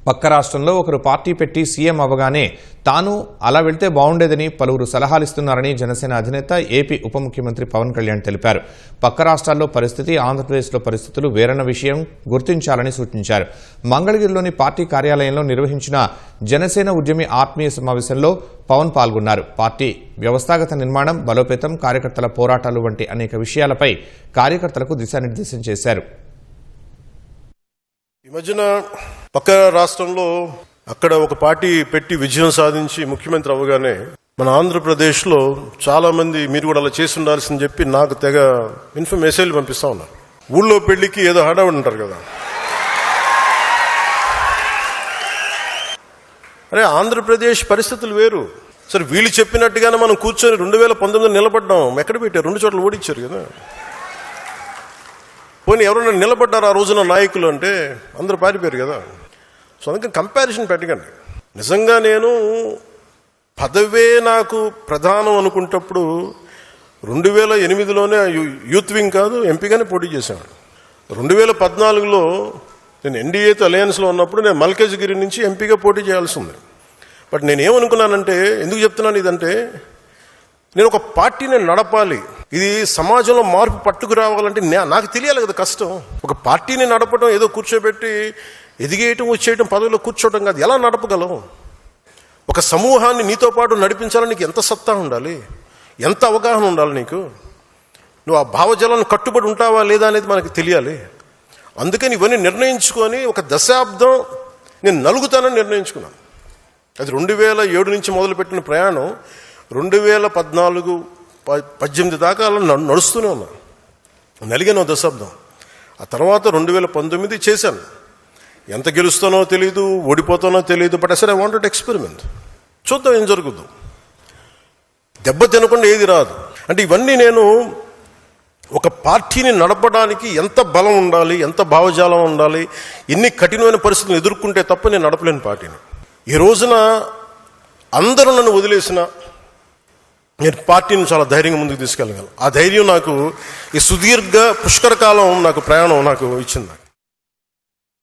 పక్క రాష్ట్రంలో ఒకరు పార్టీ పెట్టి సీఎం అవగానే తాను అలా వెళ్తే బాగుండేదని పలువురు సలహాలిస్తున్నారని జనసేన అధినేత ఏపీ ఉప ముఖ్యమంత్రి పవన్ కళ్యాణ్ తెలిపారు. పక్క రాష్ట్రాల్లో పరిస్థితి, ఆంధ్రప్రదేశ్లో పరిస్థితులు వేరన్న విషయం గుర్తించాలని సూచించారు. మంగళగిరిలోని పార్టీ కార్యాలయంలో నిర్వహించిన జనసేన ఉద్యమి ఆత్మీయ సమావేశంలో పవన్ పాల్గొన్నారు. పార్టీ వ్యవస్థాగత నిర్మాణం, బలోపేతం, కార్యకర్తల పోరాటాలు వంటి అనేక విషయాలపై కార్యకర్తలకు దిశానిర్దేశం చేశారు. ఈ మధ్యన పక్క రాష్ట్రంలో అక్కడ ఒక పార్టీ పెట్టి విజయం సాధించి ముఖ్యమంత్రి అవ్వగానే మన ఆంధ్రప్రదేశ్లో చాలా మంది మీరు కూడా అలా చేసి ఉండాల్సిందని చెప్పి నాకు తెగ మెసేజ్లు పంపిస్తా ఉన్నారు. ఊళ్ళో పెళ్లికి ఏదో హడావుడి ఉంటారు కదా. అరే, ఆంధ్రప్రదేశ్ పరిస్థితులు వేరు. సరే, వీళ్ళు చెప్పినట్టుగానే మనం కూర్చొని 2019 నిలబడ్డాం. ఎక్కడ పెట్టారు? 2 చోట్ల ఓడించారు కదా. పోనీ ఎవరైనా నిలబడ్డారు ఆ రోజున నాయకులు అంటే అందరూ పారిపోయారు కదా. సో అందుకని కంపారిజన్ పెట్టకండి. నిజంగా నేను పదవే నాకు ప్రధానం అనుకుంటప్పుడు 2008లోనే యూత్ వింగ్ కాదు ఎంపీగానే పోటీ చేశాను. 2014లో నేను ఎన్డీఏతో అలయన్స్లో ఉన్నప్పుడు నేను మల్కాజ్గిరి నుంచి ఎంపీగా పోటీ చేయాల్సి ఉంది. బట్ నేనేమనుకున్నానంటే, ఎందుకు చెప్తున్నాను ఇదంటే, నేను ఒక పార్టీని నడపాలి, ఇది సమాజంలో మార్పు పట్టుకు రావాలంటే నాకు తెలియాలి కదా కష్టం. ఒక పార్టీని నడపడం ఏదో కూర్చోబెట్టి ఎదిగేయటం వచ్చేయటం పదవిలో కూర్చోవటం కాదు. ఎలా నడపగలం? ఒక సమూహాన్ని నీతో పాటు నడిపించాలని నీకు ఎంత సత్తా ఉండాలి, ఎంత అవగాహన ఉండాలి నీకు. నువ్వు ఆ భావజాలను కట్టుబడి ఉంటావా లేదా అనేది మనకు తెలియాలి. అందుకని ఇవన్నీ నిర్ణయించుకొని ఒక దశాబ్దం నేను నలుగుతానని నిర్ణయించుకున్నాను. అది 2007 నుంచి మొదలుపెట్టిన ప్రయాణం 2014-18 దాకా అలా నడుస్తూనే ఉన్నా. నలిగాను దశాబ్దం. ఆ తర్వాత 2019 చేశాను. ఎంత గెలుస్తానో తెలియదు, ఓడిపోతానో తెలియదు. బట్ అసలు ఐ వాంటెడ్ ఎక్స్పెరిమెంట్. చూద్దాం ఏం జరుగుద్దు. దెబ్బ తినకుండా ఏది రాదు. అంటే ఇవన్నీ నేను ఒక పార్టీని నడపడానికి ఎంత బలం ఉండాలి, ఎంత భావజాలం ఉండాలి, ఎన్ని కఠినమైన పరిస్థితులను ఎదుర్కొంటే తప్ప నేను నడపలేని పార్టీని. ఈ రోజున అందరూ నన్ను వదిలేసిన నేను పార్టీని చాలా ధైర్యంగా ముందుకు తీసుకెళ్ళగలను. ఆ ధైర్యం నాకు ఈ సుదీర్ఘ పుష్కర కాలం నాకు ప్రయాణం నాకు ఇచ్చింది.